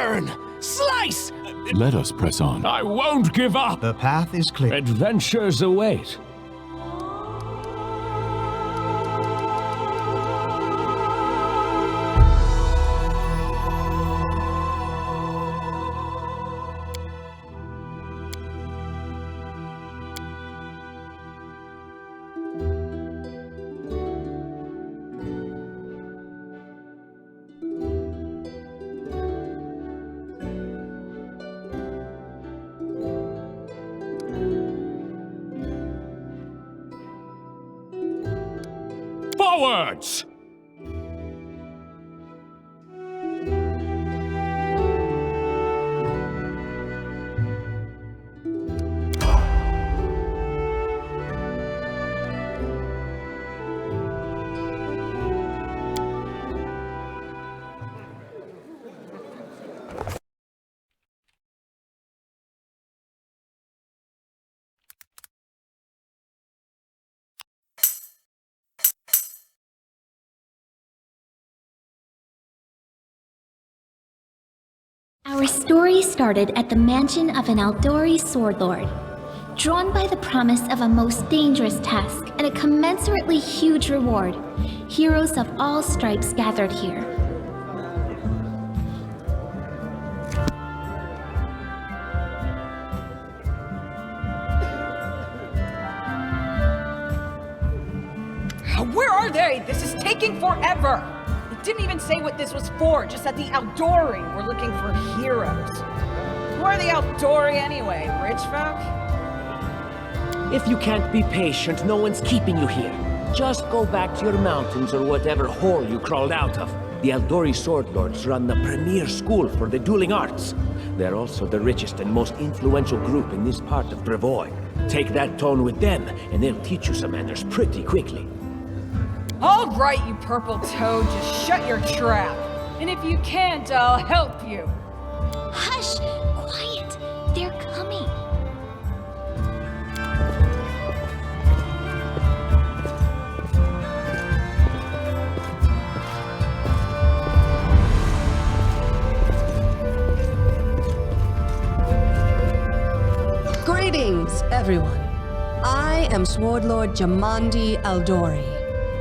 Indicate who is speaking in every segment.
Speaker 1: Burn! Slice!
Speaker 2: Let us press on.
Speaker 1: I won't give up!
Speaker 3: The path is clear.
Speaker 1: Adventures await. Forwards!
Speaker 4: Our story started at the mansion of an Aldori sword lord. Drawn by the promise of a most dangerous task and a commensurately huge reward, heroes of all stripes gathered here.
Speaker 5: Where are they? This is taking forever! Didn't even say what this was for, just that the Aldori were looking for heroes. Who are the Aldori anyway, rich folk?
Speaker 6: If you can't be patient, no one's keeping you here. Just go back to your mountains or whatever hole you crawled out of. The Aldori Sword Lords run the premier school for the dueling arts. They're also the richest and most influential group in this part of Brevoy. Take that tone with them, and they'll teach you some manners pretty quickly.
Speaker 5: All right, you purple toad, just shut your trap. And if you can't, I'll help you.
Speaker 4: Hush! Quiet! They're coming!
Speaker 7: Greetings, everyone. I am Sword Lord Jamandi Aldori.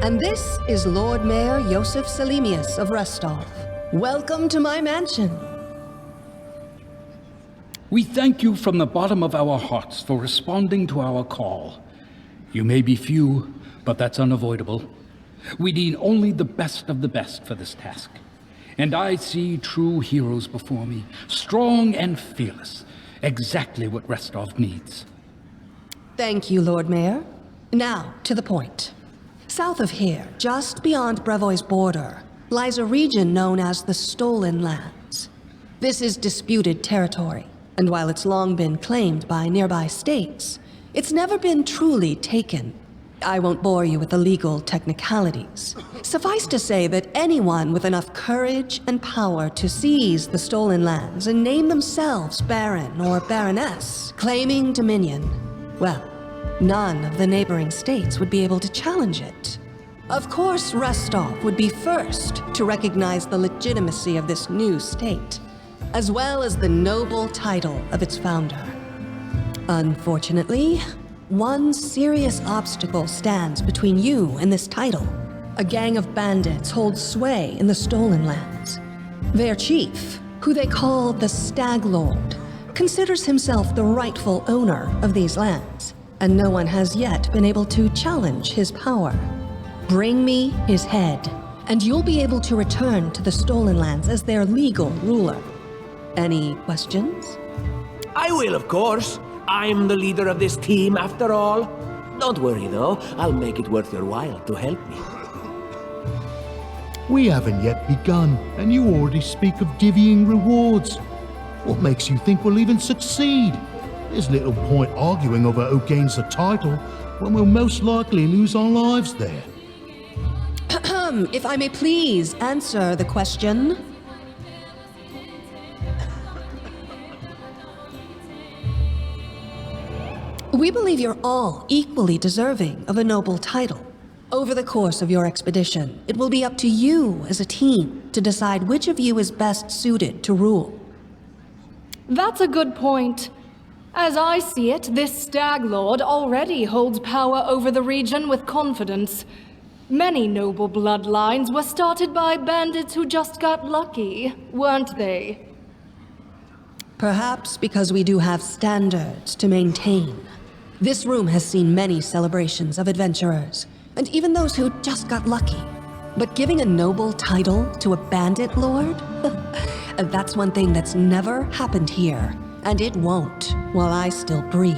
Speaker 7: And this is Lord Mayor Yosef Selimius of Restov. Welcome to my mansion.
Speaker 8: We thank you from the bottom of our hearts for responding to our call. You may be few, but that's unavoidable. We need only the best of the best for this task. And I see true heroes before me, strong and fearless, exactly what Restov needs.
Speaker 7: Thank you, Lord Mayor. Now, to the point. South of here, just beyond Brevoy's border, lies a region known as the Stolen Lands. This is disputed territory, and while it's long been claimed by nearby states, it's never been truly taken. I won't bore you with the legal technicalities. Suffice to say that anyone with enough courage and power to seize the Stolen Lands and name themselves Baron or Baroness, claiming dominion, well, none of the neighboring states would be able to challenge it. Of course, Restov would be first to recognize the legitimacy of this new state, as well as the noble title of its founder. Unfortunately, one serious obstacle stands between you and this title. A gang of bandits holds sway in the Stolen Lands. Their chief, who they call the Stag Lord, considers himself the rightful owner of these lands, and no one has yet been able to challenge his power. Bring me his head, and you'll be able to return to the Stolen Lands as their legal ruler. Any questions?
Speaker 6: I will, of course. I'm the leader of this team, after all. Don't worry, though. I'll make it worth your while to help me.
Speaker 9: We haven't yet begun, and you already speak of divvying rewards. What makes you think we'll even succeed? There's little point arguing over who gains the title when we'll most likely lose our lives there.
Speaker 7: If I may please answer the question. We believe you're all equally deserving of a noble title. Over the course of your expedition, it will be up to you as a team to decide which of you is best suited to rule.
Speaker 2: That's a good point. As I see it, this Stag Lord already holds power over the region with confidence. Many noble bloodlines were started by bandits who just got lucky, weren't they?
Speaker 7: Perhaps because we do have standards to maintain. This room has seen many celebrations of adventurers, and even those who just got lucky. But giving a noble title to a bandit lord? That's one thing that's never happened here, and it won't while I still breathe.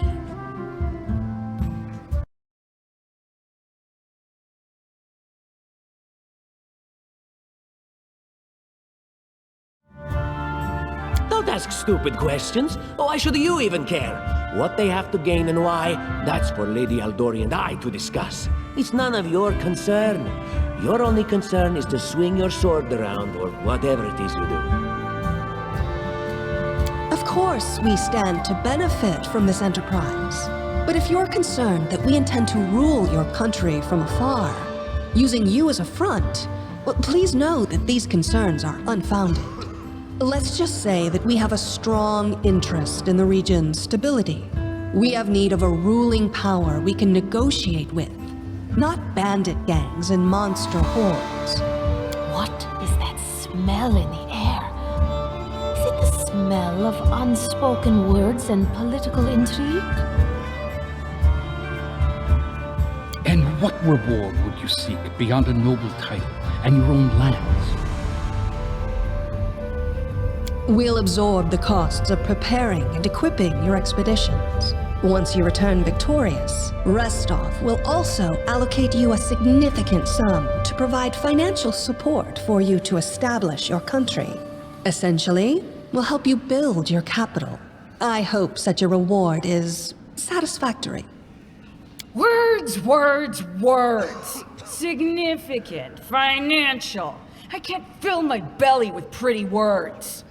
Speaker 6: Don't ask stupid questions. Why should you even care? What they have to gain and why, that's for Lady Aldori and I to discuss. It's none of your concern. Your only concern is to swing your sword around or whatever it is you do.
Speaker 7: Of course, we stand to benefit from this enterprise. But if you're concerned that we intend to rule your country from afar, using you as a front, well, please know that these concerns are unfounded. Let's just say that we have a strong interest in the region's stability. We have need of a ruling power we can negotiate with, not bandit gangs and monster hordes.
Speaker 3: What is that smell in the air? Is it the smell of unspoken words and political intrigue?
Speaker 8: And what reward would you seek beyond a noble title and your own lands?
Speaker 7: We'll absorb the costs of preparing and equipping your expeditions. Once you return victorious, Restov will also allocate you a significant sum to provide financial support for you to establish your country. Essentially, we'll help you build your capital. I hope such a reward is satisfactory.
Speaker 5: Words, words, words. Significant, financial. I can't fill my belly with pretty words.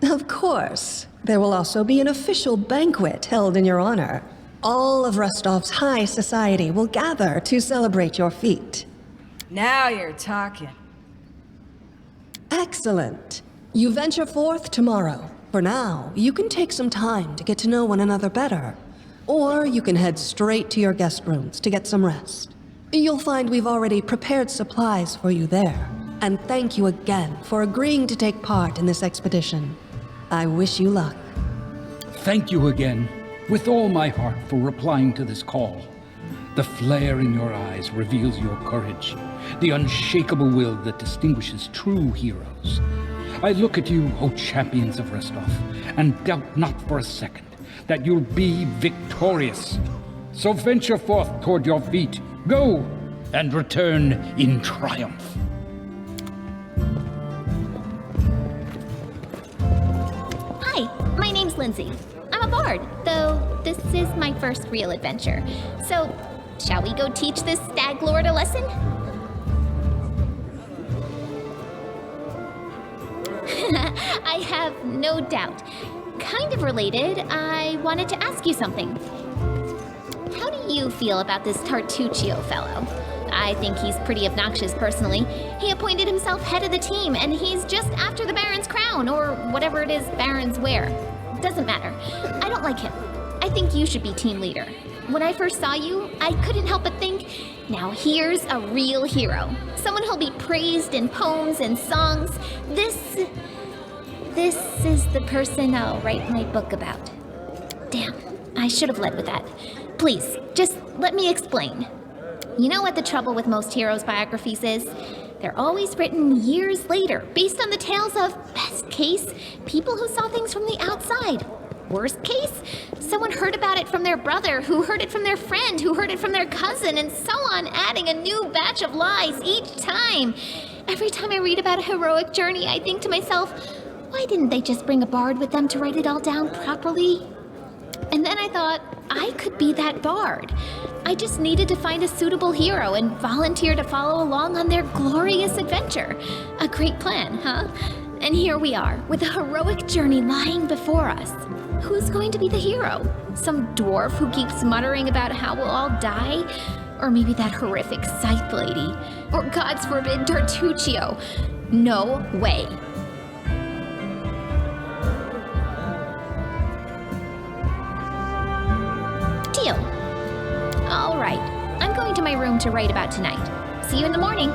Speaker 7: Of course. There will also be an official banquet held in your honor. All of Rostov's high society will gather to celebrate your feat.
Speaker 5: Now you're talking.
Speaker 7: Excellent. You venture forth tomorrow. For now, you can take some time to get to know one another better. Or you can head straight to your guest rooms to get some rest. You'll find we've already prepared supplies for you there. And thank you again for agreeing to take part in this expedition. I wish you luck.
Speaker 8: Thank you again, with all my heart, for replying to this call. The flare in your eyes reveals your courage, the unshakable will that distinguishes true heroes. I look at you, O champions of Restov, and doubt not for a second that you'll be victorious. So venture forth toward your feet. Go, and return in triumph.
Speaker 4: Hi, my name's Lindsay. I'm a bard, though this is my first real adventure. So, shall we go teach this stag lord a lesson? I have no doubt. Kind of related, I wanted to ask you something. How do you feel about this Tartuccio fellow? I think he's pretty obnoxious personally. He appointed himself head of the team, and he's just after the Baron's crown, or whatever it is barons wear. Doesn't matter. I don't like him. I think you should be team leader. When I first saw you, I couldn't help but think, now here's a real hero. Someone who'll be praised in poems and songs. This is the person I'll write my book about. Damn, I should have led with that. Please, just let me explain. You know what the trouble with most heroes' biographies is? They're always written years later, based on the tales of, best case, people who saw things from the outside. Worst case, someone heard about it from their brother, who heard it from their friend, who heard it from their cousin, and so on, adding a new batch of lies each time. Every time I read about a heroic journey, I think to myself, why didn't they just bring a bard with them to write it all down properly? And then I thought, I could be that bard. I just needed to find a suitable hero and volunteer to follow along on their glorious adventure. A great plan, huh? And here we are, with a heroic journey lying before us. Who's going to be the hero? Some dwarf who keeps muttering about how we'll all die? Or maybe that horrific scythe lady? Or, God's forbid, Tartuccio? No way. going to my room to write about tonight. See you in the morning.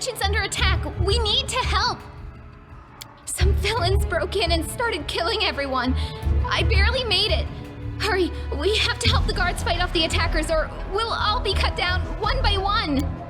Speaker 10: mansion's under attack. We need to help. Some villains broke in and started killing everyone. I barely made it. Hurry, we have to help the guards fight off the attackers or we'll all be cut down one by one.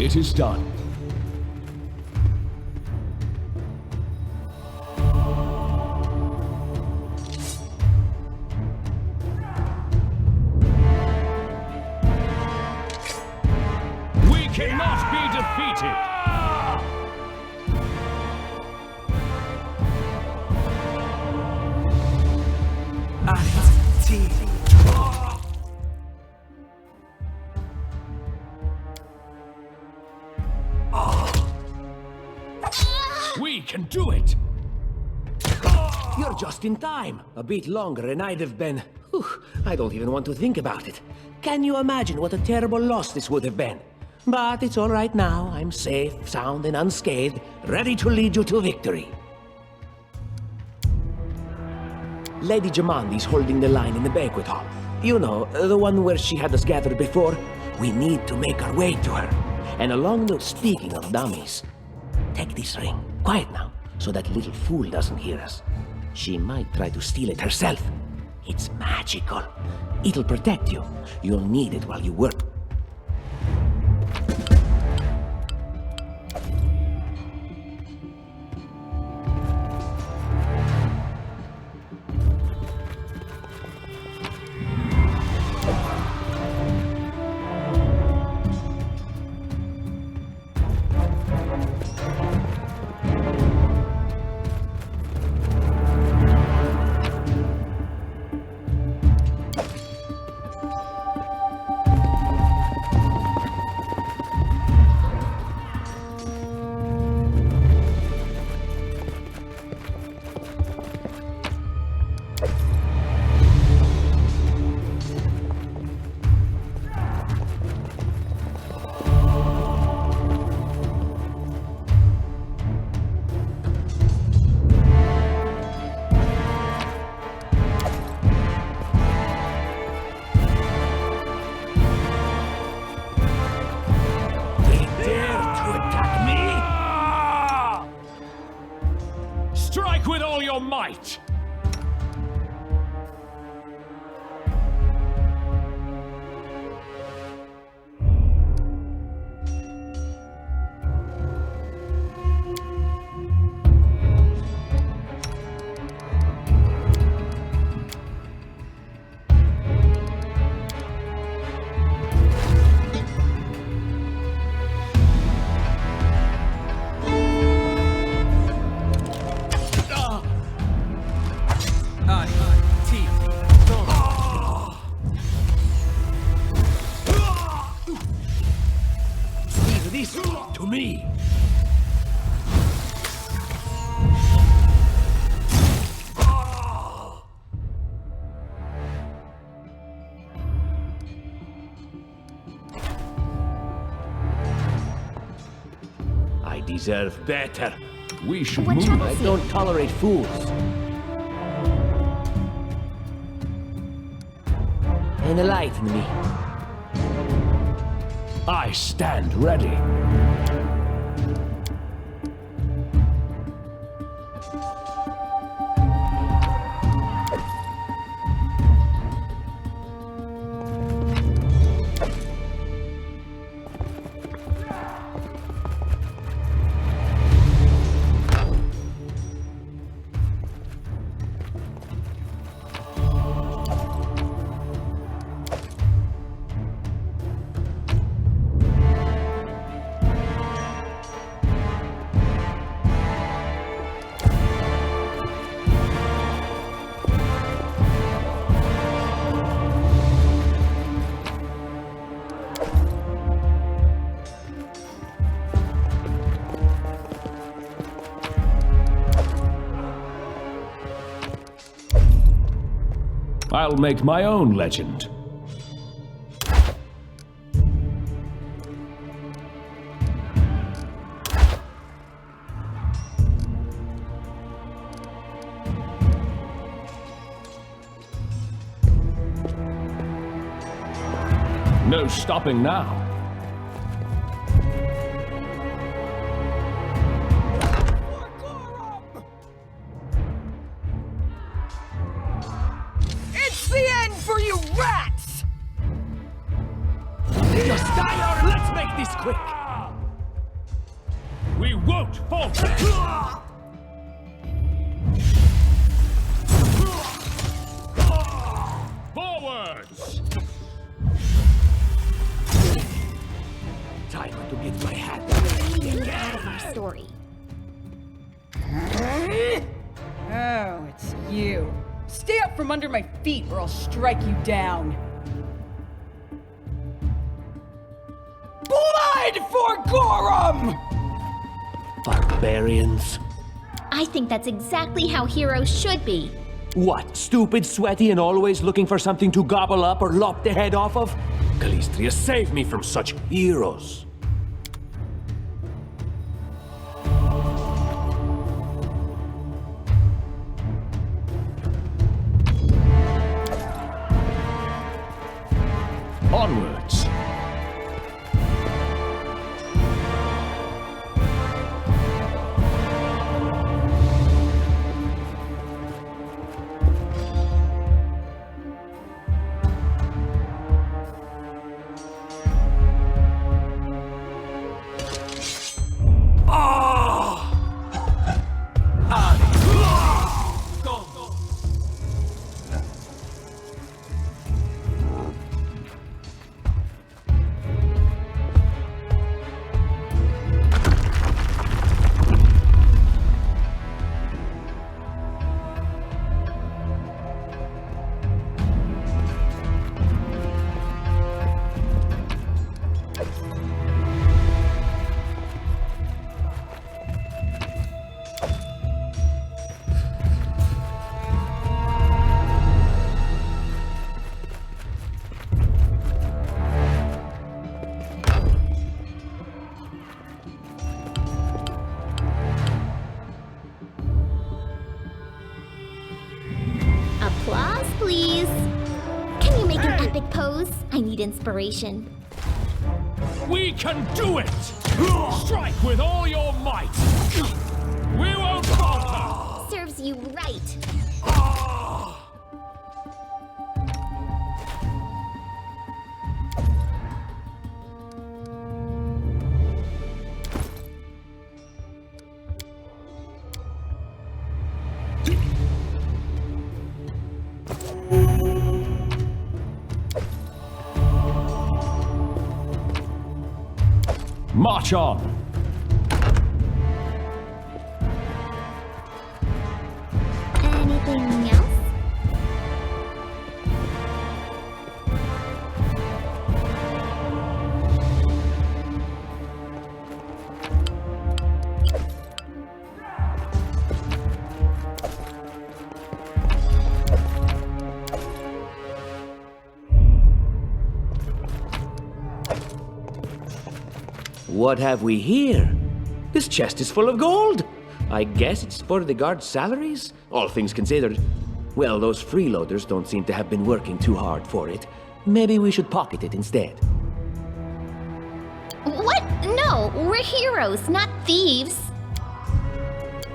Speaker 1: It is done. We cannot be defeated. We can do it!
Speaker 6: You're just in time. A bit longer and I'd have been... Whew, I don't even want to think about it. Can you imagine what a terrible loss this would have been? But it's all right now. I'm safe, sound, and unscathed, ready to lead you to victory. Lady Jamandi's holding the line in the banquet hall. You know, the one where she had us gathered before. We need to make our way to her. And along the... Speaking of dummies, take this ring. Quiet now, so that little fool doesn't hear us. She might try to steal it herself. It's magical. It'll protect you. You'll need it while you work.
Speaker 1: Strike with all your might!
Speaker 6: this to me. I deserve better.
Speaker 1: We should
Speaker 10: What
Speaker 1: move.
Speaker 10: trouble?
Speaker 6: I don't tolerate fools. Enlighten me.
Speaker 1: I stand ready. I'll make my own legend. No stopping now.
Speaker 5: It's the end for you rats!
Speaker 6: Just die or let's make this quick.
Speaker 1: We won't falter. Forwards!
Speaker 6: Time to get my hat.
Speaker 10: Out of our story.
Speaker 5: Oh, it's you. Stay up from under my feet or I'll strike you down. Blood for Gorum!
Speaker 6: Barbarians.
Speaker 4: I think that's exactly how heroes should be.
Speaker 6: What, stupid, sweaty, and always looking for something to gobble up or lop the head off of? Calistria, save me from such heroes.
Speaker 1: Onwards!
Speaker 4: Applause, please. Can you make an epic pose? I need inspiration.
Speaker 1: We can do it! Strike with all your might! We won't falter!
Speaker 4: Serves you right.
Speaker 1: March on!
Speaker 4: Anything else?
Speaker 6: What have we here? This chest is full of gold. I guess it's for the guards' salaries, all things considered. Well, those freeloaders don't seem to have been working too hard for it. Maybe we should pocket it instead.
Speaker 10: What? No, we're heroes, not thieves.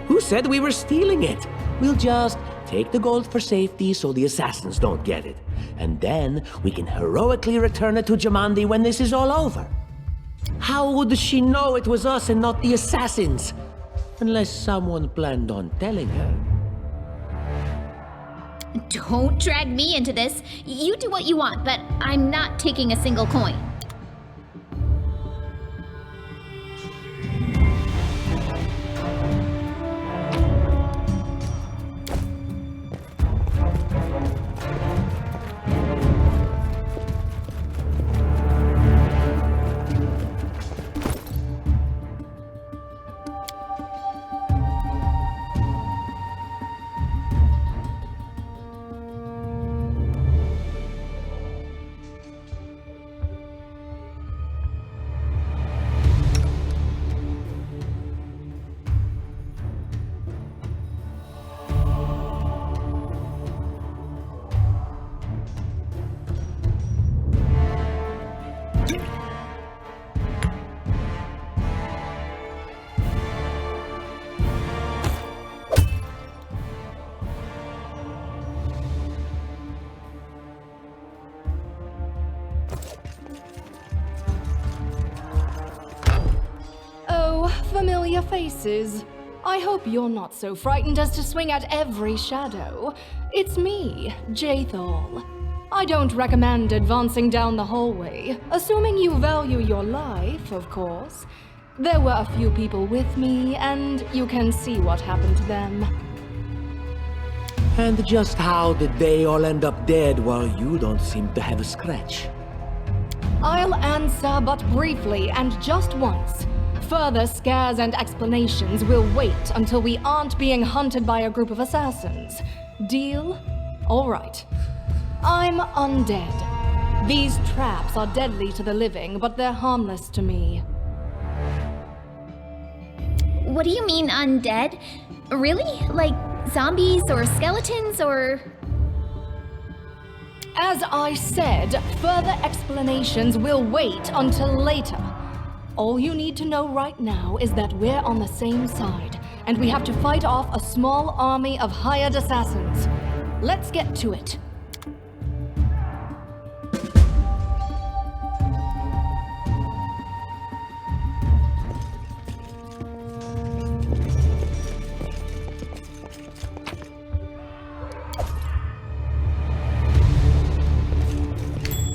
Speaker 6: Who said we were stealing it? We'll just take the gold for safety so the assassins don't get it. And then we can heroically return it to Jamandi when this is all over. How would she know it was us and not the assassins? Unless someone planned on telling her.
Speaker 10: Don't drag me into this. You do what you want, but I'm not taking a single coin.
Speaker 2: Familiar faces. I hope you're not so frightened as to swing at every shadow. It's me, Jathal. I don't recommend advancing down the hallway, assuming you value your life, of course. There were a few people with me, and you can see what happened to them.
Speaker 6: And just how did they all end up dead while you don't seem to have a scratch?
Speaker 2: I'll answer but briefly and just once. Further scares and explanations will wait until we aren't being hunted by a group of assassins. Deal? All right. I'm undead. These traps are deadly to the living, but they're harmless to me.
Speaker 10: What do you mean, undead? Really? Like zombies or skeletons or...
Speaker 2: As I said, further explanations will wait until later. All you need to know right now is that we're on the same side, and we have to fight off a small army of hired assassins. Let's get to it.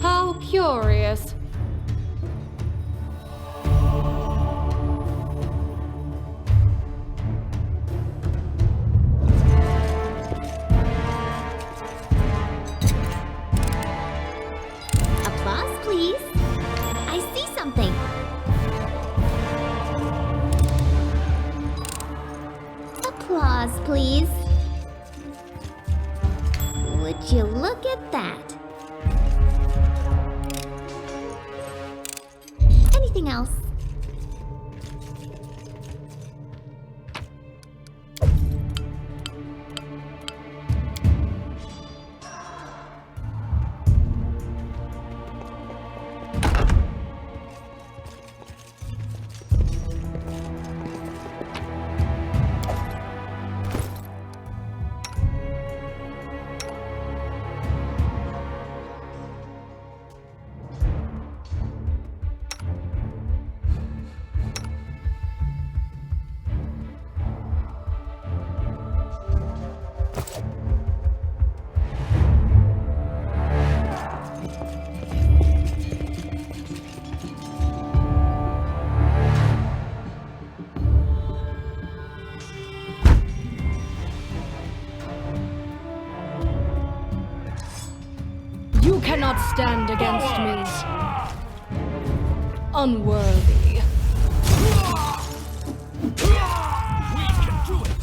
Speaker 2: How curious.
Speaker 10: Please. Would you look at that? Anything else?
Speaker 2: You cannot stand against me. Unworthy.
Speaker 1: We can do it.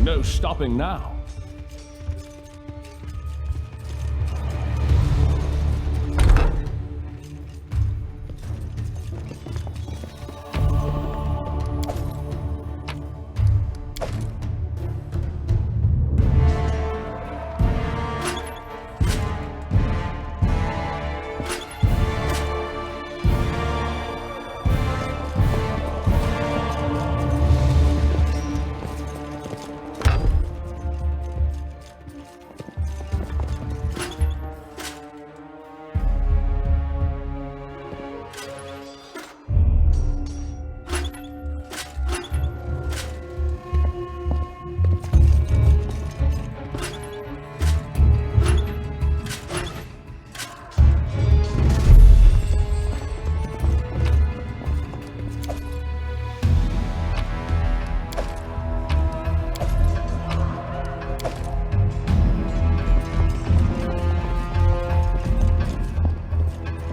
Speaker 1: No stopping now.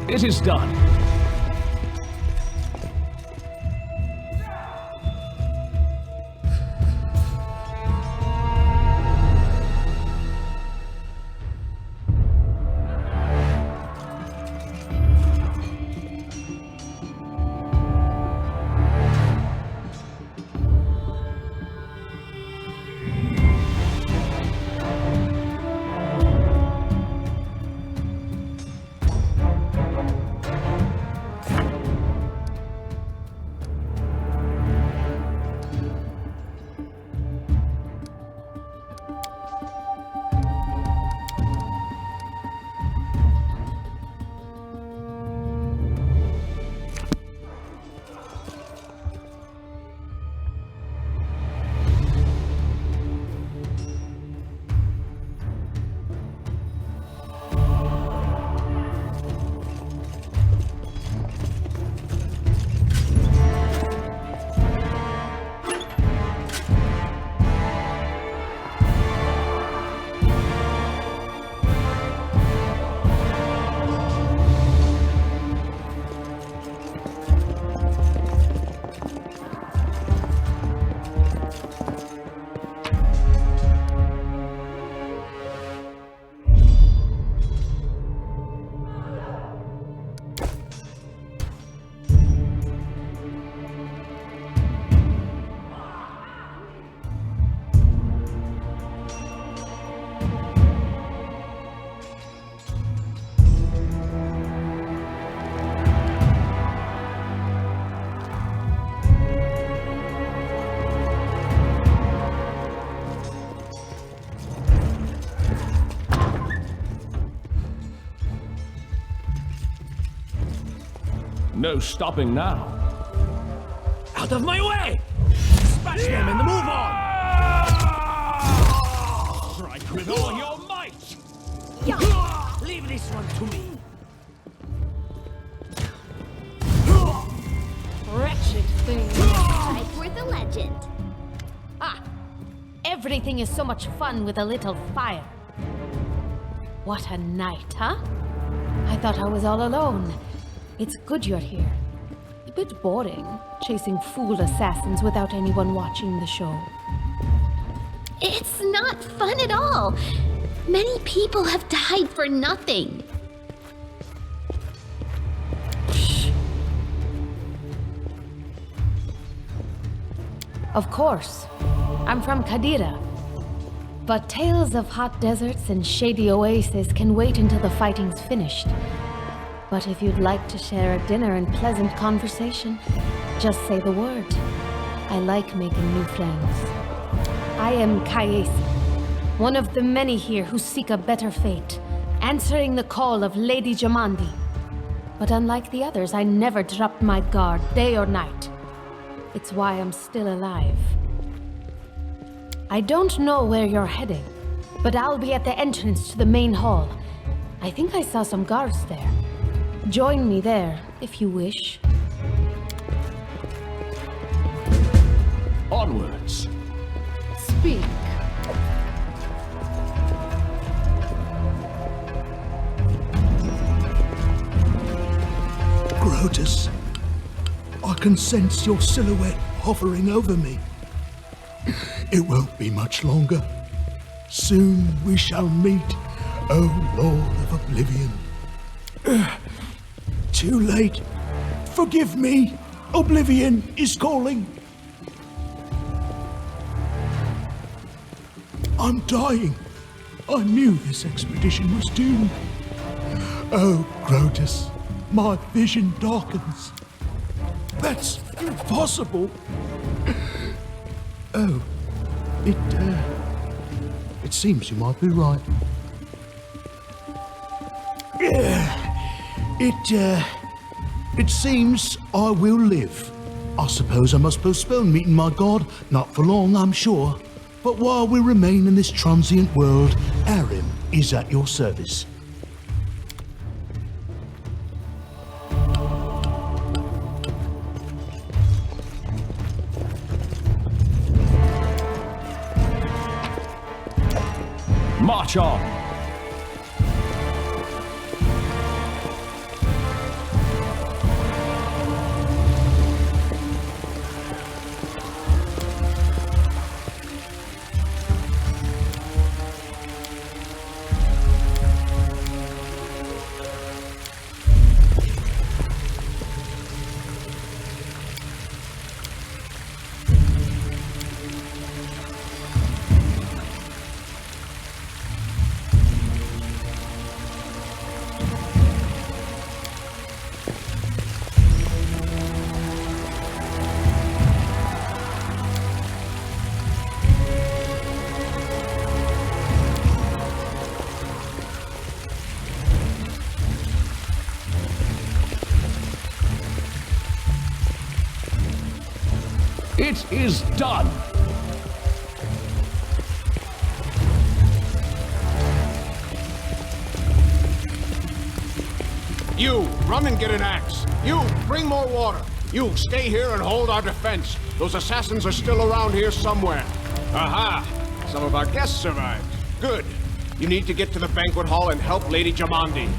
Speaker 1: It is done. No stopping now.
Speaker 6: Out of my way! Smash them and move on!
Speaker 1: Strike with all your might!
Speaker 6: Leave this one to me.
Speaker 2: Wretched thing.
Speaker 10: Strike worth a legend.
Speaker 3: Ah! Everything is so much fun with a little fire. What a night, huh? I thought I was all alone. It's good you're here. A bit boring, chasing fool assassins without anyone watching the show.
Speaker 10: It's not fun at all. Many people have died for nothing.
Speaker 3: Of course. I'm from Kadira. But tales of hot deserts and shady oases can wait until the fighting's finished. But if you'd like to share a dinner and pleasant conversation, just say the word. I like making new friends. I am Kaesi, one of the many here who seek a better fate, answering the call of Lady Jamandi. But unlike the others, I never dropped my guard, day or night. It's why I'm still alive. I don't know where you're heading, but I'll be at the entrance to the main hall. I think I saw some guards there. Join me there, if you wish.
Speaker 1: Onwards.
Speaker 2: Speak.
Speaker 9: Grotus, I can sense your silhouette hovering over me. It won't be much longer. Soon we shall meet, O Lord of Oblivion. Too late. Forgive me. Oblivion is calling. I'm dying. I knew this expedition was doomed. Oh, Grotus, my vision darkens. That's impossible. Oh, it seems you might be right. It seems I will live. I suppose I must postpone meeting my god, not for long, I'm sure. But while we remain in this transient world, Arim is at your service.
Speaker 1: March on! It is done!
Speaker 11: You, run and get an axe. You, bring more water. You, stay here and hold our defense. Those assassins are still around here somewhere. Aha! Some of our guests survived. Good. You need to get to the banquet hall and help Lady Jamandi.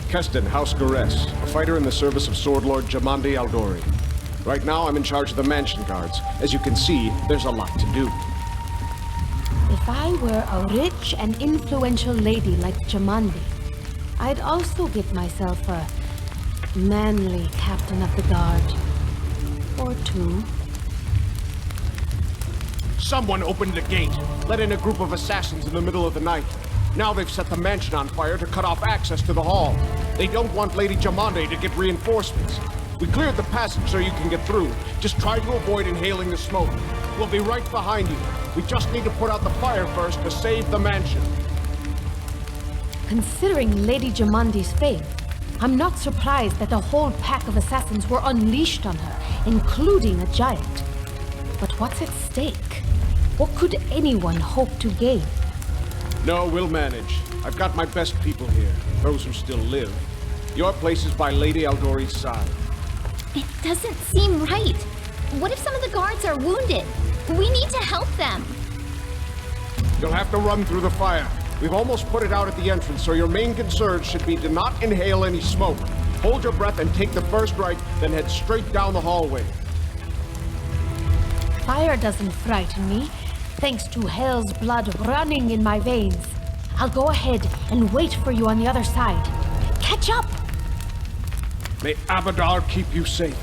Speaker 11: Keston, House Gares, a fighter in the service of Sword Lord Jamandi Aldori. Right now, I'm in charge of the mansion guards. As you can see, there's a lot to do.
Speaker 3: If I were a rich and influential lady like Jamandi, I'd also get myself a manly captain of the guard. Or two.
Speaker 11: Someone opened the gate, let in a group of assassins in the middle of the night. Now they've set the mansion on fire to cut off access to the hall. They don't want Lady Jamandi to get reinforcements. We cleared the passage so you can get through. Just try to avoid inhaling the smoke. We'll be right behind you. We just need to put out the fire first to save the mansion.
Speaker 3: Considering Lady Jamandi's fame, I'm not surprised that a whole pack of assassins were unleashed on her, including a giant. But what's at stake? What could anyone hope to gain?
Speaker 11: No, we'll manage. I've got my best people here, those who still live. Your place is by Lady Aldori's side.
Speaker 10: It doesn't seem right. What if some of the guards are wounded? We need to help them.
Speaker 11: You'll have to run through the fire. We've almost put it out at the entrance, so your main concern should be to not inhale any smoke. Hold your breath and take the first right, then head straight down the hallway.
Speaker 3: Fire doesn't frighten me, thanks to hell's blood running in my veins. I'll go ahead and wait for you on the other side. Catch up!
Speaker 11: May Abadar keep you safe.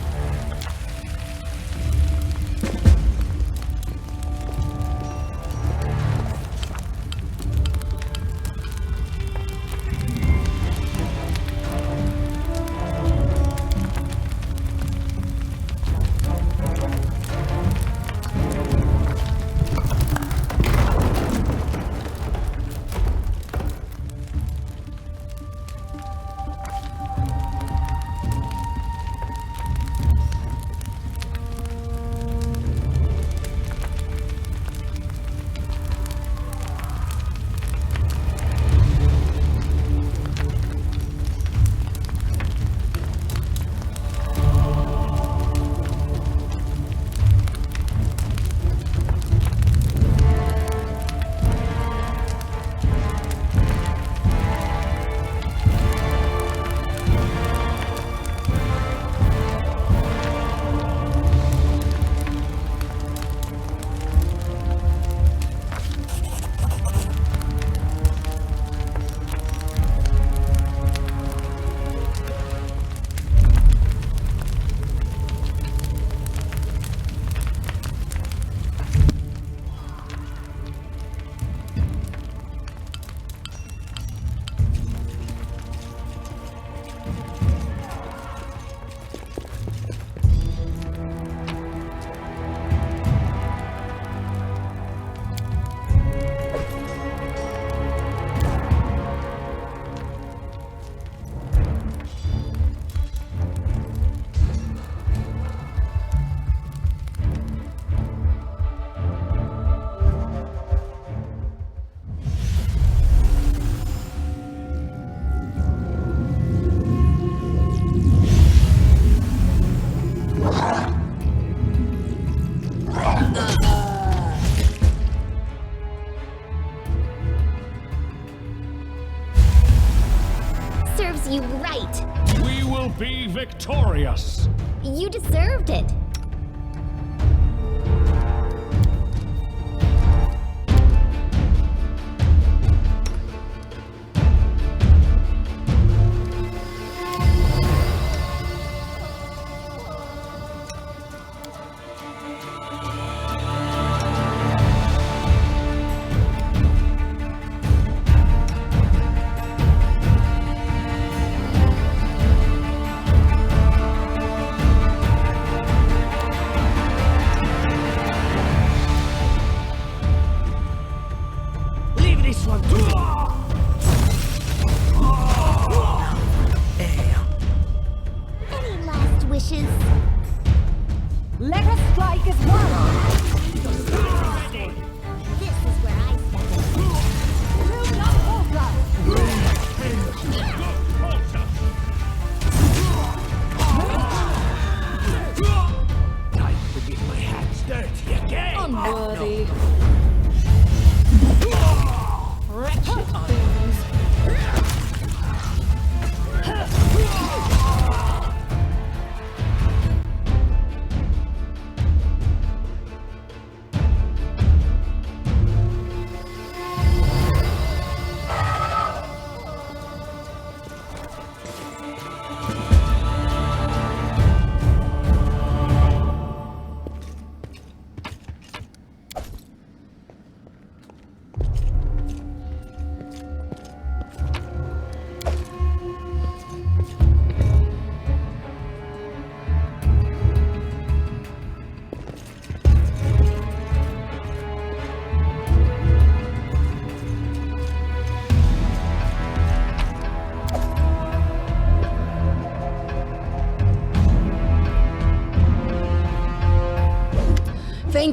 Speaker 10: Serves you right.
Speaker 1: We will be victorious.
Speaker 10: You deserved it.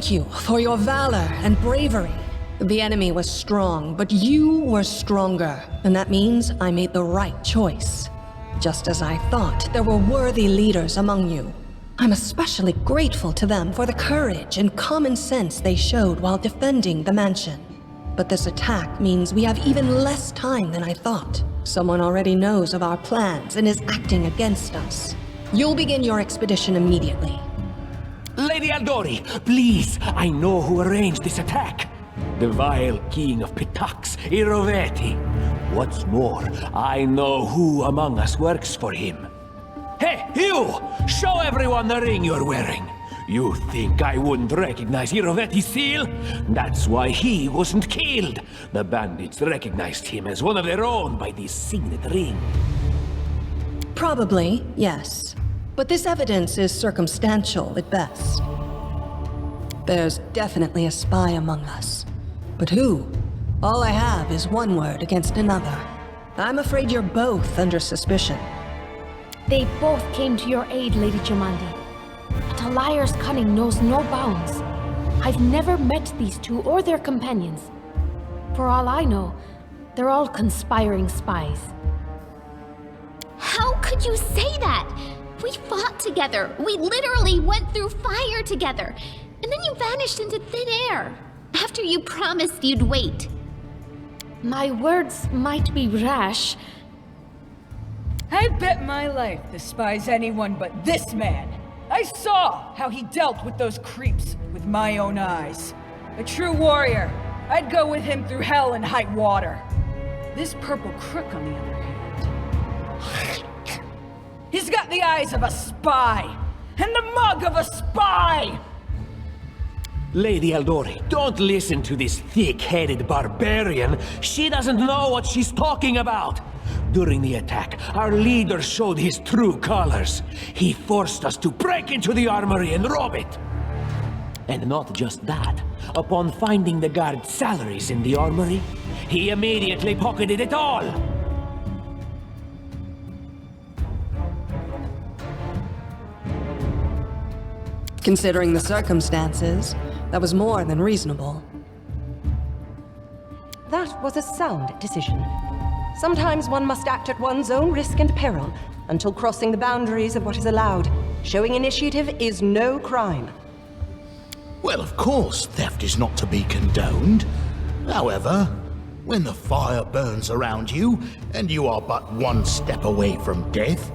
Speaker 7: thank you for your valor and bravery. The enemy was strong, but you were stronger, and that means I made the right choice. Just as I thought, there were worthy leaders among you. I'm especially grateful to them for the courage and common sense they showed while defending the mansion. But this attack means we have even less time than I thought. Someone already knows of our plans and is acting against us. You'll begin your expedition immediately.
Speaker 6: Lady Aldori, please, I know who arranged this attack. The vile king of Pitax, Iroveti. What's more, I know who among us works for him. Hey, you! Show everyone the ring you're wearing. You think I wouldn't recognize Iroveti's seal? That's why he wasn't killed. The bandits recognized him as one of their own by this signet ring.
Speaker 7: Probably, yes. But this evidence is circumstantial at best. There's definitely a spy among us. But who? All I have is one word against another. I'm afraid you're both under suspicion.
Speaker 3: They both came to your aid, Lady Jamandi. But a liar's cunning knows no bounds. I've never met these two or their companions. For all I know, they're all conspiring spies.
Speaker 10: How could you say that? We fought together. We literally went through fire together. And then you vanished into thin air. After you promised you'd wait.
Speaker 3: My words might be rash.
Speaker 5: I bet my life despise anyone but this man. I saw how he dealt with those creeps with my own eyes. A true warrior. I'd go with him through hell and high water. This purple crook, on the other hand, he's got the eyes of a spy and the mug of a spy.
Speaker 6: Lady Aldori, don't listen to this thick-headed barbarian. She doesn't know what she's talking about. During the attack, our leader showed his true colors. He forced us to break into the armory and rob it. And not just that. Upon finding the guard's salaries in the armory, he immediately pocketed it all.
Speaker 7: Considering the circumstances, that was more than reasonable.
Speaker 12: That was a sound decision. Sometimes one must act at one's own risk and peril, until crossing the boundaries of what is allowed. Showing initiative is no crime.
Speaker 9: Well, of course, theft is not to be condoned. However, when the fire burns around you, and you are but one step away from death,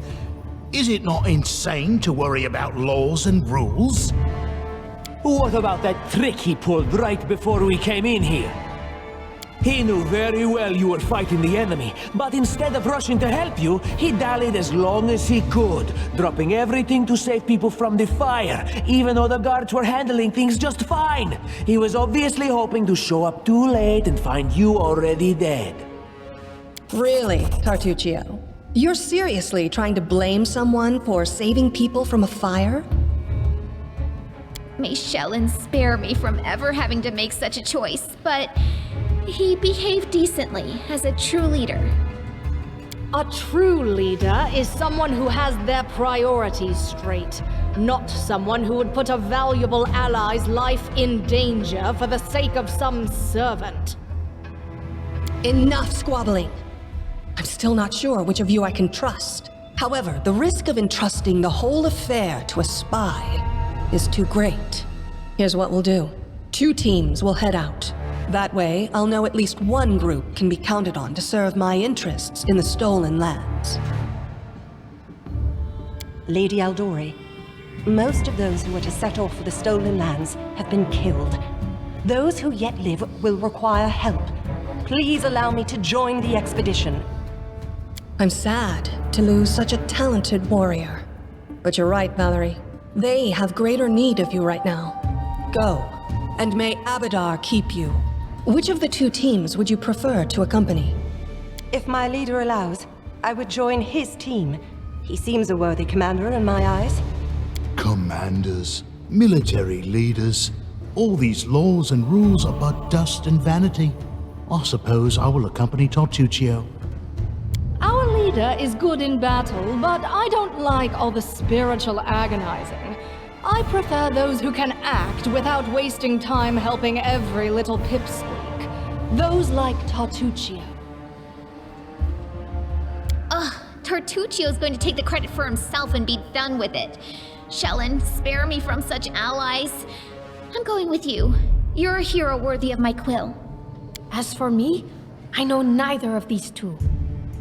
Speaker 9: is it not insane to worry about laws and rules?
Speaker 6: What about that trick he pulled right before we came in here? He knew very well you were fighting the enemy, but instead of rushing to help you, he dallied as long as he could, dropping everything to save people from the fire, even though the guards were handling things just fine. He was obviously hoping to show up too late and find you already dead.
Speaker 7: Really, Tartuccio? You're seriously trying to blame someone for saving people from a fire?
Speaker 10: May Shellen spare me from ever having to make such a choice, but he behaved decently as a true leader.
Speaker 2: A true leader is someone who has their priorities straight, not someone who would put a valuable ally's life in danger for the sake of some servant.
Speaker 7: Enough squabbling. I'm still not sure which of you I can trust. However, the risk of entrusting the whole affair to a spy is too great. Here's what we'll do. 2 teams will head out. That way, I'll know at least one group can be counted on to serve my interests in the stolen lands.
Speaker 12: Lady Aldori, most of those who are to set off for the stolen lands have been killed. Those who yet live will require help. Please allow me to join the expedition.
Speaker 7: I'm sad to lose such a talented warrior. But you're right, Valerie. They have greater need of you right now. Go, and may Abadar keep you. Which of the 2 teams would you prefer to accompany?
Speaker 12: If my leader allows, I would join his team. He seems a worthy commander in my eyes.
Speaker 9: Commanders, military leaders, all these laws and rules are but dust and vanity. I suppose I will accompany Tartuccio.
Speaker 2: Our leader is good in battle, but I don't like all the spiritual agonizing. I prefer those who can act without wasting time helping every little pipsqueak. Those like Tartuccio.
Speaker 10: Ugh, Tartuccio's going to take the credit for himself and be done with it. Shellen, spare me from such allies. I'm going with you. You're a hero worthy of my quill.
Speaker 3: As for me, I know neither of these two.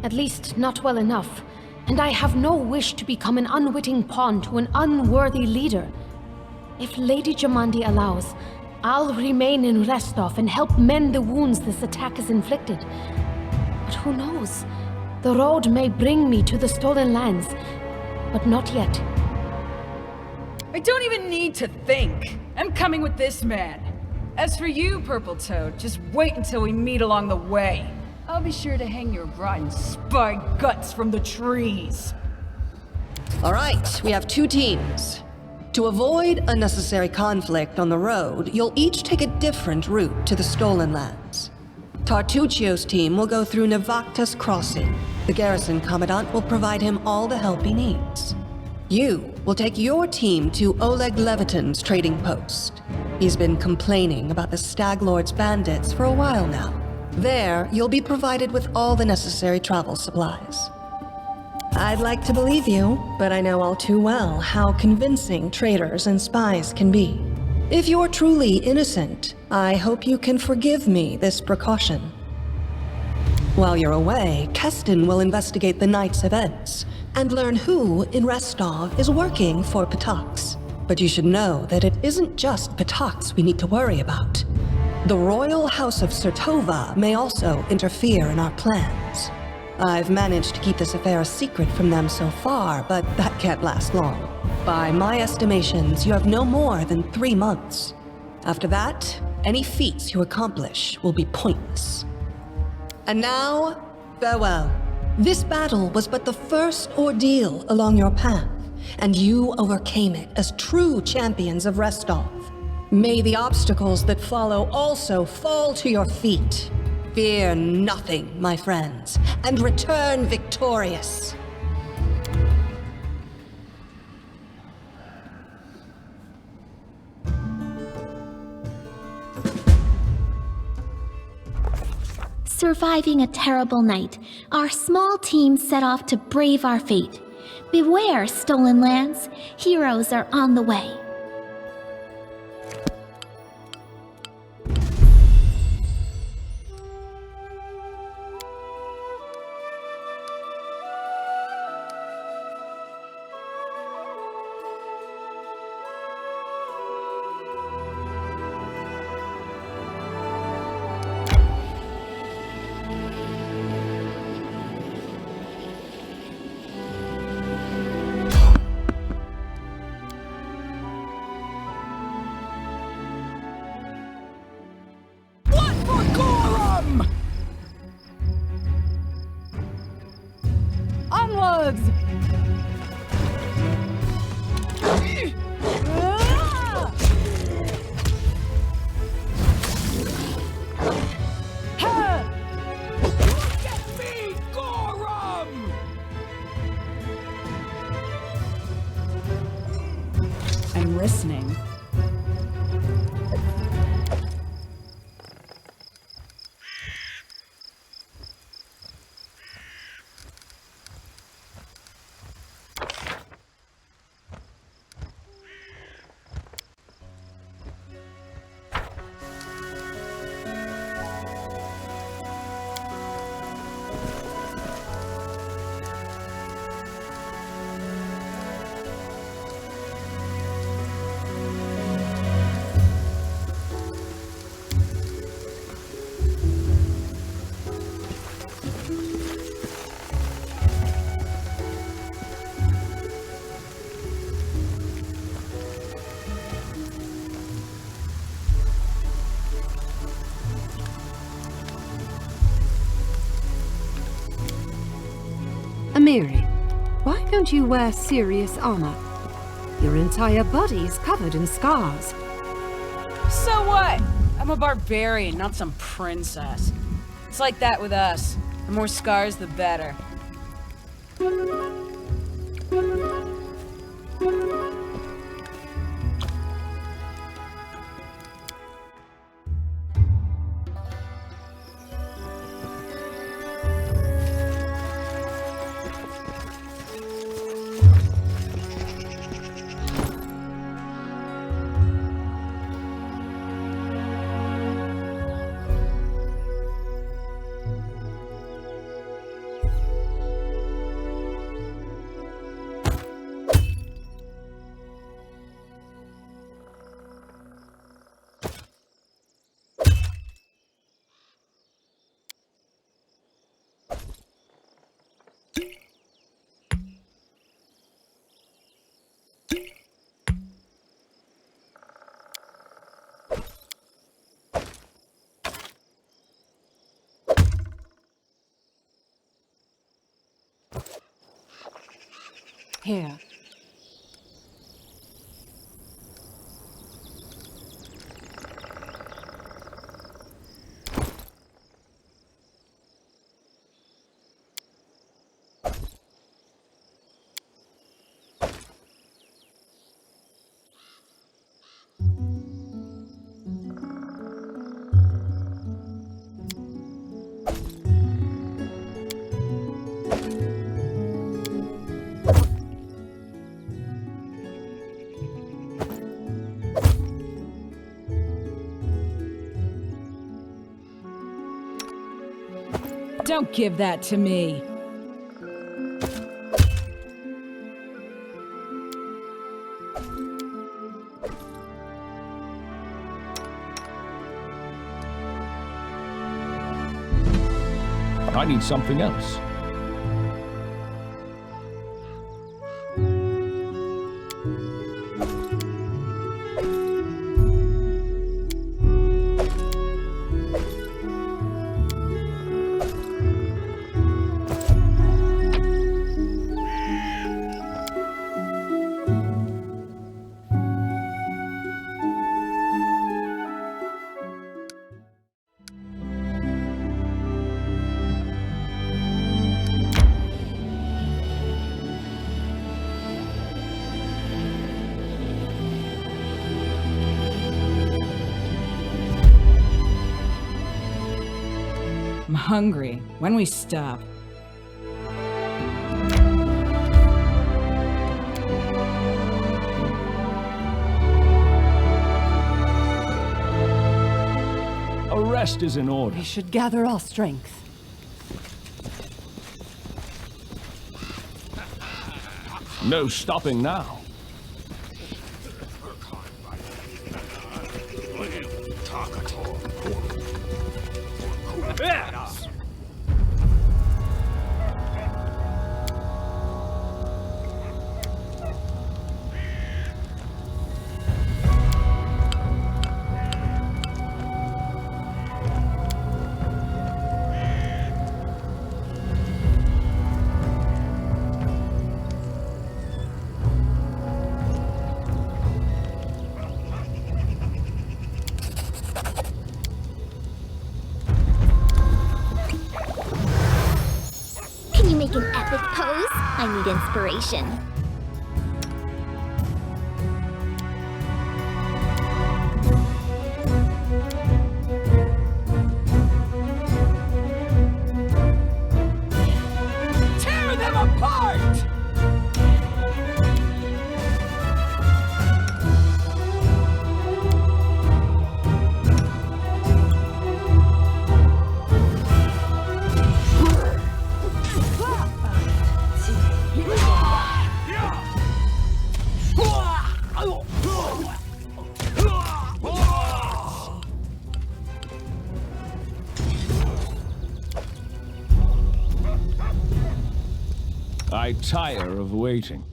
Speaker 3: At least, not well enough. And I have no wish to become an unwitting pawn to an unworthy leader. If Lady Jamandi allows, I'll remain in Restov and help mend the wounds this attack has inflicted. But who knows? The road may bring me to the Stolen Lands, but not yet.
Speaker 5: I don't even need to think. I'm coming with this man. As for you, Purple Toad, just wait until we meet along the way. I'll be sure to hang your rotten spy guts from the trees.
Speaker 7: All right, we have 2 teams. To avoid unnecessary conflict on the road, you'll each take a different route to the Stolen Lands. Tartuccio's team will go through Navakta's Crossing. The garrison commandant will provide him all the help he needs. You will take your team to Oleg Levitin's trading post. He's been complaining about the Stag Lord's bandits for a while now. There, you'll be provided with all the necessary travel supplies. I'd like to believe you, but I know all too well how convincing traitors and spies can be. If you're truly innocent, I hope you can forgive me this precaution. While you're away, Keston will investigate the night's events and learn who in Restov is working for Patox. But you should know that it isn't just Patox we need to worry about. The Royal House of Sertova may also interfere in our plans. I've managed to keep this affair a secret from them so far, but that can't last long. By my estimations, you have no more than 3 months. After that, any feats you accomplish will be pointless. And now, farewell. This battle was but the first ordeal along your path, and you overcame it as true champions of Restov. May the obstacles that follow also fall to your feet. Fear nothing, my friends, and return victorious.
Speaker 4: Surviving a terrible night, our small team set off to brave our fate. Beware, Stolen Lands. Heroes are on the way.
Speaker 2: Onwards!
Speaker 1: Get me, Gorum!
Speaker 5: I'm listening.
Speaker 13: Amiri, why don't you wear serious armor? Your entire body's covered in scars.
Speaker 5: So what? I'm a barbarian, not some princess. It's like that with us. The more scars, the better.
Speaker 13: Here.
Speaker 5: Don't give that to me.
Speaker 1: I need something else.
Speaker 5: I'm hungry. When we stop?
Speaker 1: A rest is in order.
Speaker 13: We should gather our strength.
Speaker 1: No stopping now.
Speaker 4: Can you make an epic pose? I need inspiration.
Speaker 5: Tear them apart!
Speaker 1: I tire of waiting.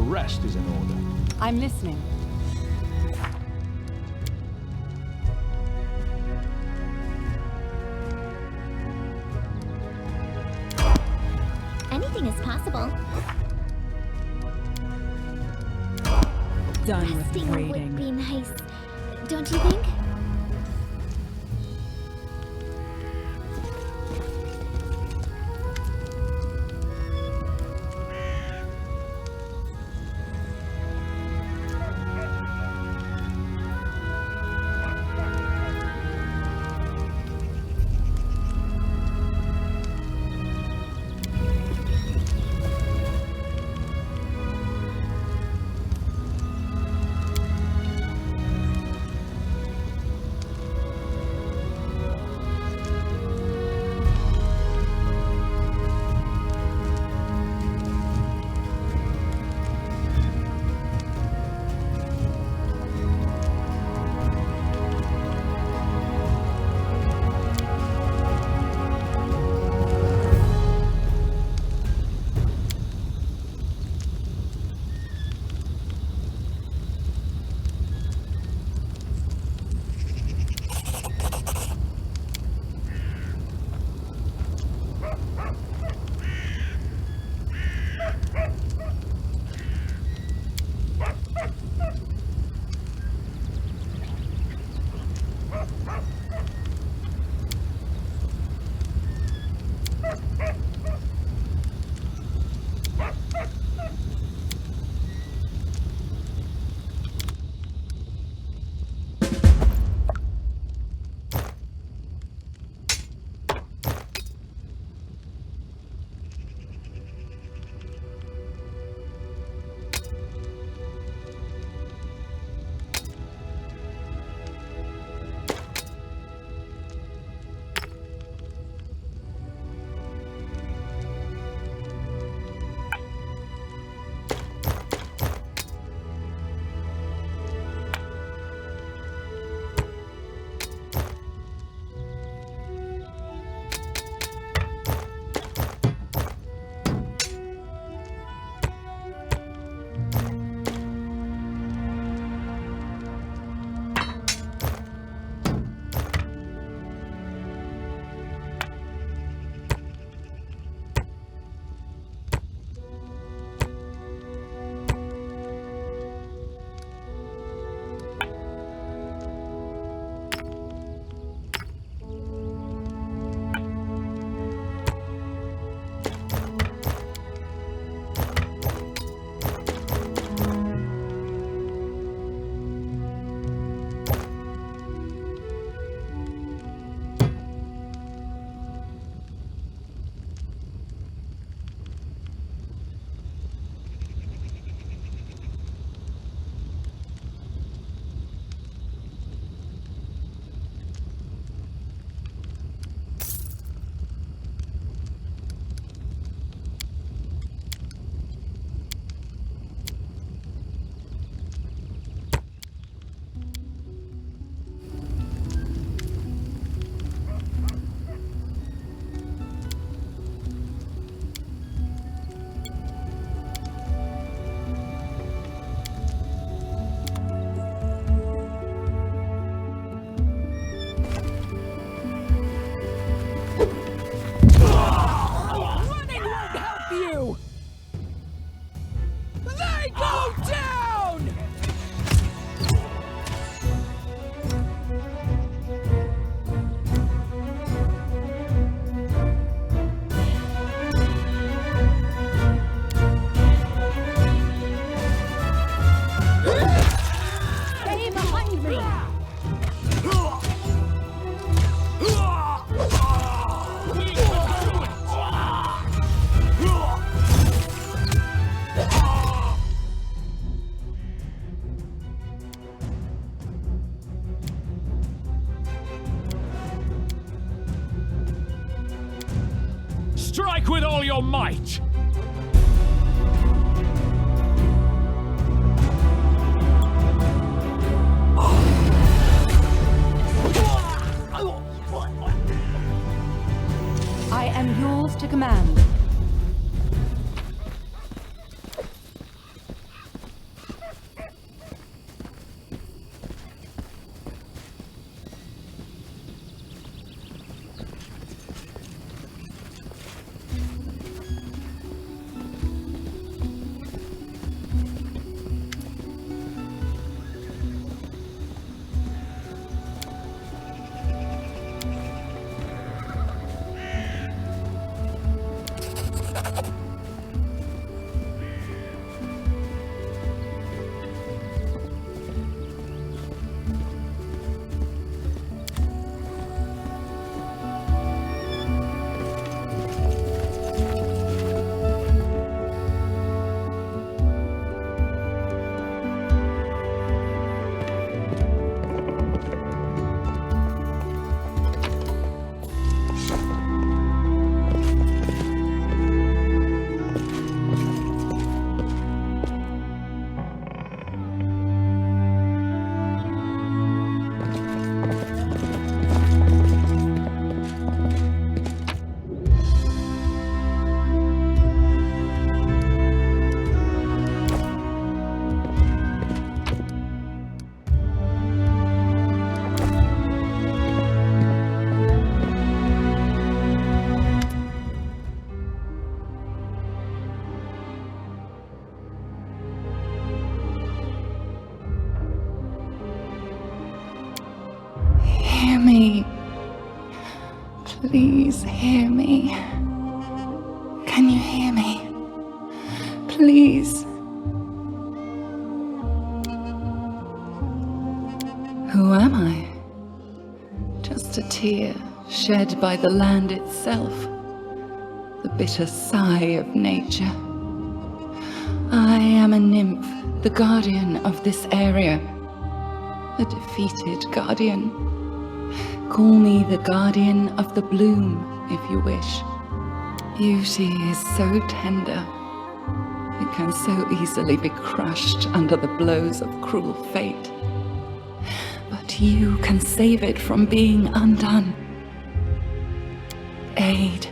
Speaker 1: Rest is in order.
Speaker 13: I'm listening.
Speaker 4: Anything is possible.
Speaker 5: Done with
Speaker 4: Resting would
Speaker 5: waiting.
Speaker 4: be nice, don't you think?
Speaker 1: Strike with all your might!
Speaker 13: I am yours to command.
Speaker 14: Hear me. Please hear me. Can you hear me? Please. Who am I? Just a tear shed by the land itself. The bitter sigh of nature. I am a nymph, the guardian of this area. A defeated guardian. Call me the guardian of the bloom, if you wish. Beauty is so tender. It can so easily be crushed under the blows of cruel fate. But you can save it from being undone. Aid,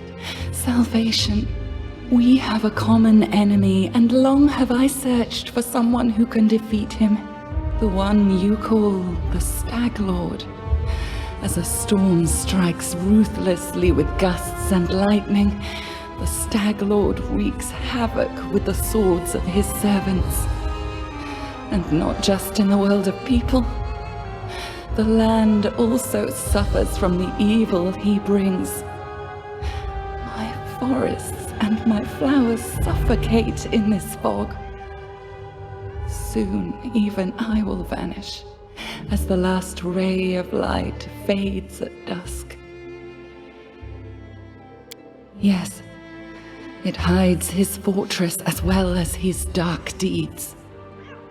Speaker 14: salvation. We have a common enemy, and long have I searched for someone who can defeat him. The one you call the Stag Lord. As a storm strikes ruthlessly with gusts and lightning, the Stag Lord wreaks havoc with the swords of his servants. And not just in the world of people. The land also suffers from the evil he brings. My forests and my flowers suffocate in this fog. Soon even I will vanish, as the last ray of light fades at dusk. Yes, it hides his fortress as well as his dark deeds.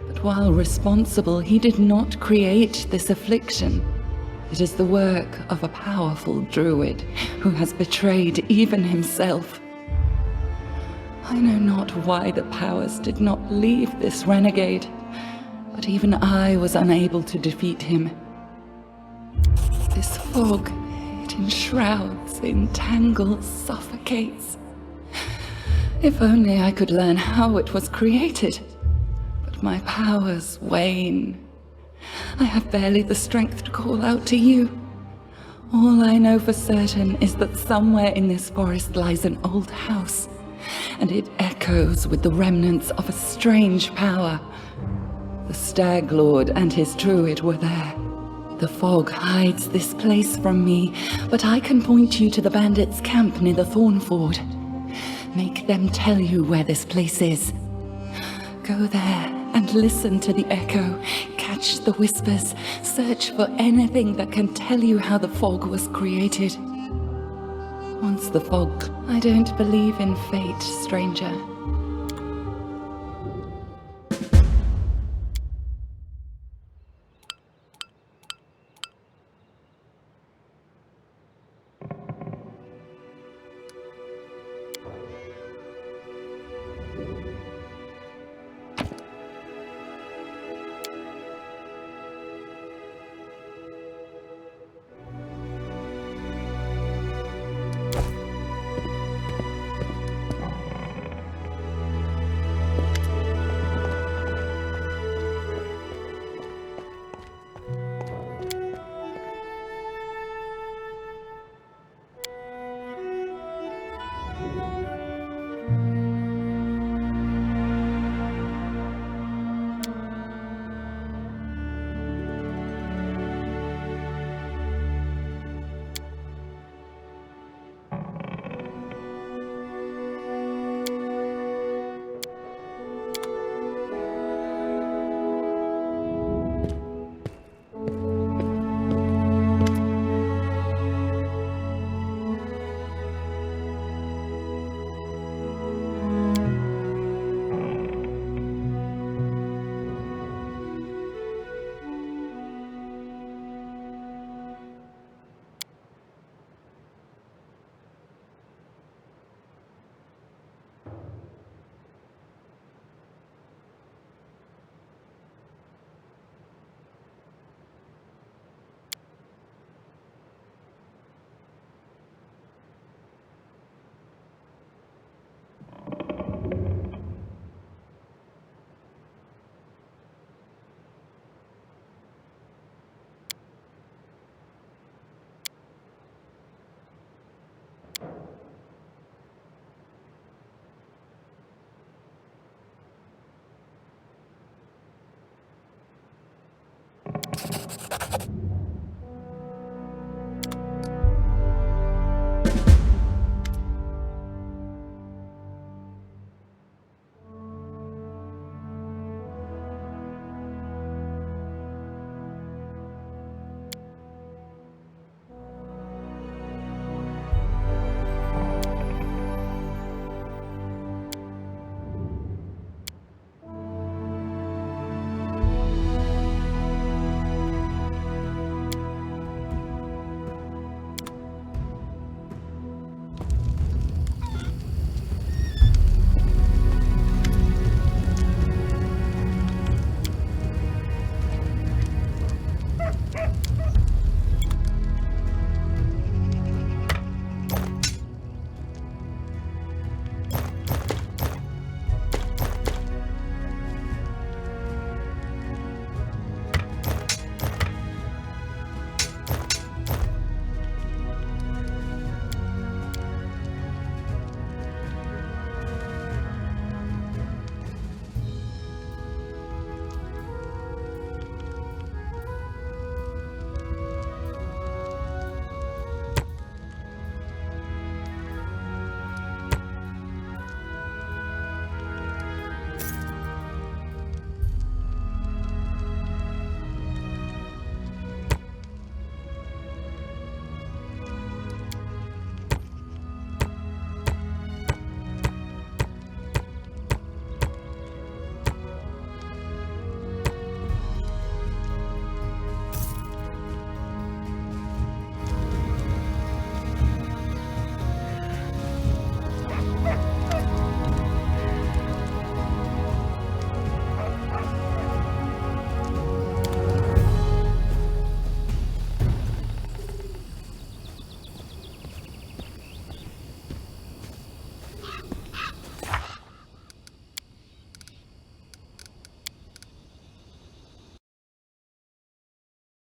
Speaker 14: But while responsible, he did not create this affliction. It is the work of a powerful druid who has betrayed even himself. I know not why the powers did not leave this renegade, but even I was unable to defeat him. This fog, it enshrouds, entangles, suffocates. If only I could learn how it was created. But my powers wane. I have barely the strength to call out to you. All I know for certain is that somewhere in this forest lies an old house, and it echoes with the remnants of a strange power. The Stag Lord and his druid were there. The fog hides this place from me, but I can point you to the bandits' camp near the Thornford. Make them tell you where this place is. Go there and listen to the echo, catch the whispers, search for anything that can tell you how the fog was created. Once the fog... I don't believe in fate, stranger.